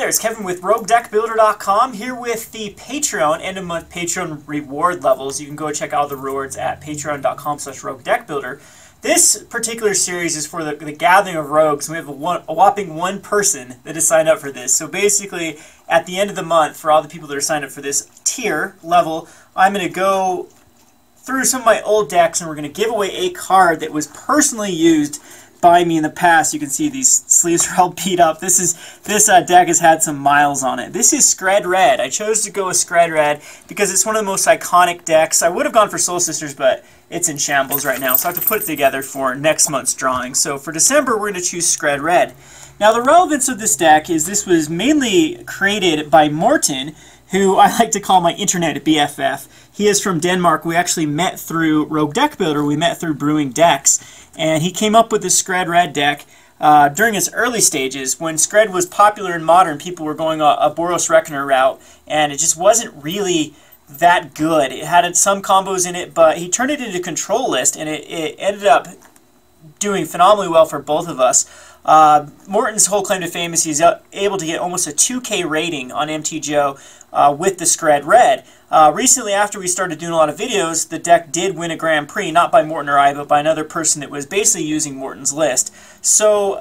there, it's Kevin with RogueDeckBuilder.com here with the Patreon end-of-month Patreon reward levels. You can go check out the rewards at patreon.com/RogueDeckBuilder. This particular series is for the Gathering of Rogues. We have a whopping one person that has signed up for this. So basically, at the end of the month, for all the people that are signed up for this tier level, I'm going to go through some of my old decks and we're going to give away a card that was personally used by me in the past. You can see these sleeves are all beat up. This deck has had some miles on it. This is Skred Red. I chose to go with Skred Red because it's one of the most iconic decks. I would have gone for Soul Sisters, but it's in shambles right now, so I have to put it together for next month's drawing. So for December, we're going to choose Skred Red. Now the relevance of this deck is this was mainly created by Morten, who I like to call my internet BFF. He is from Denmark. We actually met through Rogue Deck Builder. We met through Brewing Decks. And he came up with this Skred Red deck during its early stages. When Skred was popular in Modern, people were going a Boros Reckoner route, and it just wasn't really that good. It had some combos in it, but he turned it into a control list, and it ended up doing phenomenally well for both of us. Morten's whole claim to fame is he's able to get almost a 2K rating on MTGO with the Skred Red. Recently, after we started doing a lot of videos, the deck did win a Grand Prix, not by Morten or I, but by another person that was basically using Morten's list. So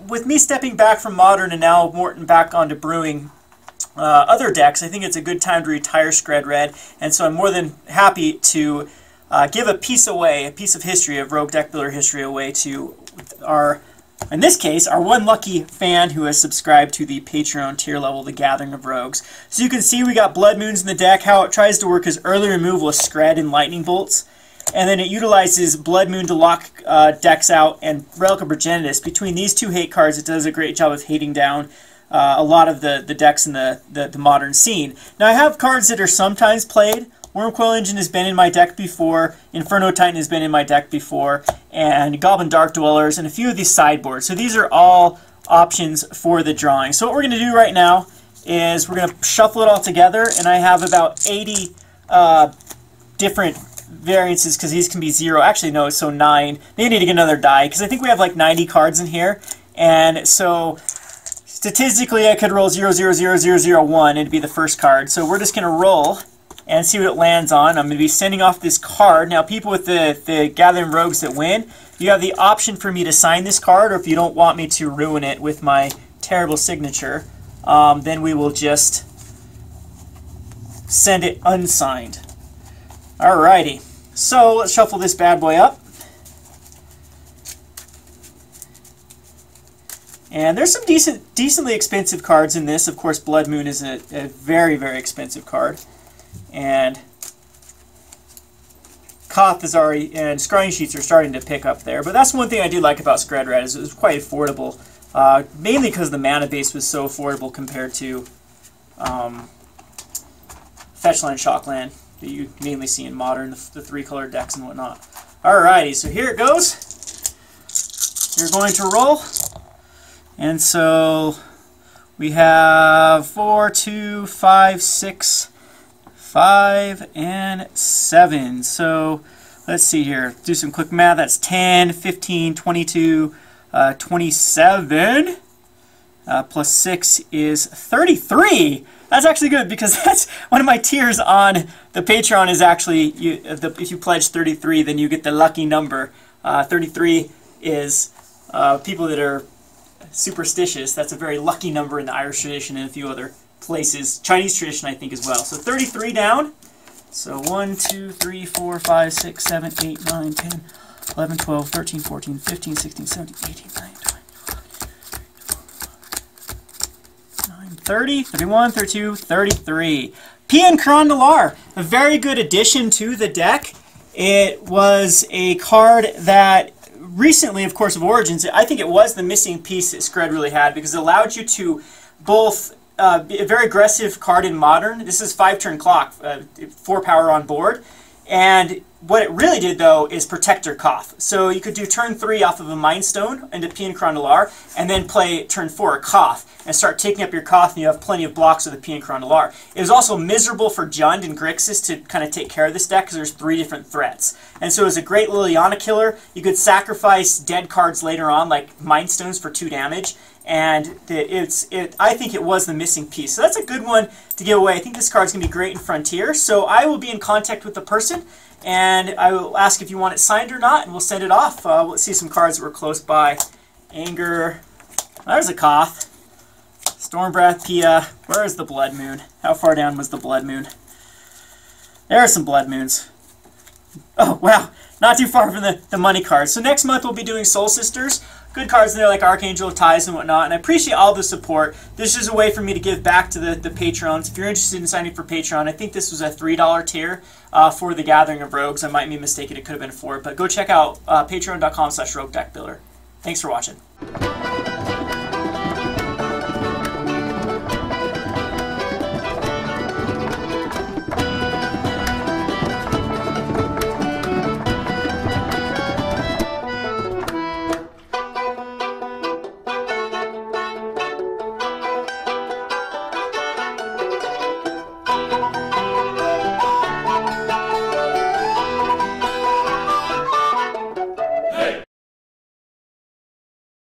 with me stepping back from Modern and now Morten back onto brewing other decks, I think it's a good time to retire Skred Red, and so I'm more than happy to give a piece away, a piece of history, of Rogue Deck Builder history away to our, in this case, our one lucky fan who has subscribed to the Patreon tier level, the Gathering of Rogues. So you can see we got Blood Moons in the deck. How it tries to work is early removal of Skred and Lightning Bolts, and then it utilizes Blood Moon to lock decks out and Relic of Progenitus. Between these two hate cards, it does a great job of hating down a lot of the decks in the modern scene. Now I have cards that are sometimes played. Wormcoil Engine has been in my deck before, Inferno Titan has been in my deck before, and Goblin Dark Dwellers, and a few of these sideboards. So these are all options for the drawing. So what we're going to do right now is we're going to shuffle it all together, and I have about 80 different variances, because these can be 0. Actually, no, so 9. Maybe I need to get another die, because I think we have like 90 cards in here, and so statistically I could roll 0, 0, 0, 0, 0, 1, and it'd be the first card. So we're just going to roll and see what it lands on. I'm going to be sending off this card. Now, people with the Gathering Rogues that win, you have the option for me to sign this card, or if you don't want me to ruin it with my terrible signature, then we will just send it unsigned. Alrighty, so let's shuffle this bad boy up. And there's some decently expensive cards in this. Of course, Blood Moon is a very, very expensive card. And Koth is already, and Scrying Sheets are starting to pick up there. But that's one thing I do like about Skred Red, is it was quite affordable. Mainly because the mana base was so affordable compared to Fetchland, Shockland that you mainly see in Modern, the 3-color decks and whatnot. Alrighty, so here it goes. You're going to roll. And so we have 4, 2, 5, 6, 5, and 7. So let's see here. Do some quick math. That's 10, 15, 22, 27. Plus 6 is 33. That's actually good, because that's one of my tiers on the Patreon is actually, if you pledge 33, then you get the lucky number. 33 is people that are superstitious. That's a very lucky number in the Irish tradition and a few other places. Chinese tradition, I think, as well. So 33 down. So 1, 2, 3, 4, 5, 6, 7, 8, 9, 10, 11, 12, 13, 14, 15, 16, 17, 18, 19, 20, 30, 31, 32, 33. PN Cron Noir, a very good addition to the deck. It was a card that recently, of course, of Origins, I think it was the missing piece that Skred really had, because it allowed you to both be a very aggressive card in Modern. This is 5-turn clock, 4 power on board, and what it really did, though, is protect your Koth. So you could do turn 3 off of a Mind Stone into Pien Crondalar, and then play turn 4 a Koth, and start taking up your Koth, and you have plenty of blocks with a Pien Crondalar. It was also miserable for Jund and Grixis to kind of take care of this deck, because there's 3 different threats. And so it was a great Liliana killer. You could sacrifice dead cards later on, like Mind Stones for 2 damage, and I think it was the missing piece. So that's a good one to give away. I think this card's going to be great in Frontier. So I will be in contact with the person, and I will ask if you want it signed or not, and we'll send it off. Let's see some cards that were close by. Anger. There's a Koth. Stormbreath, Pia. Where is the Blood Moon? How far down was the Blood Moon? There are some Blood Moons. Oh, wow. Not too far from the money cards. So next month we'll be doing Soul Sisters. Good cards in there like Archangel of Ties and whatnot, and I appreciate all the support. This is a way for me to give back to the Patrons. If you're interested in signing for Patreon, I think this was a $3 tier for the Gathering of Rogues. I might be mistaken, it could have been $4, but go check out patreon.com/roguedeckbuilder. Thanks for watching.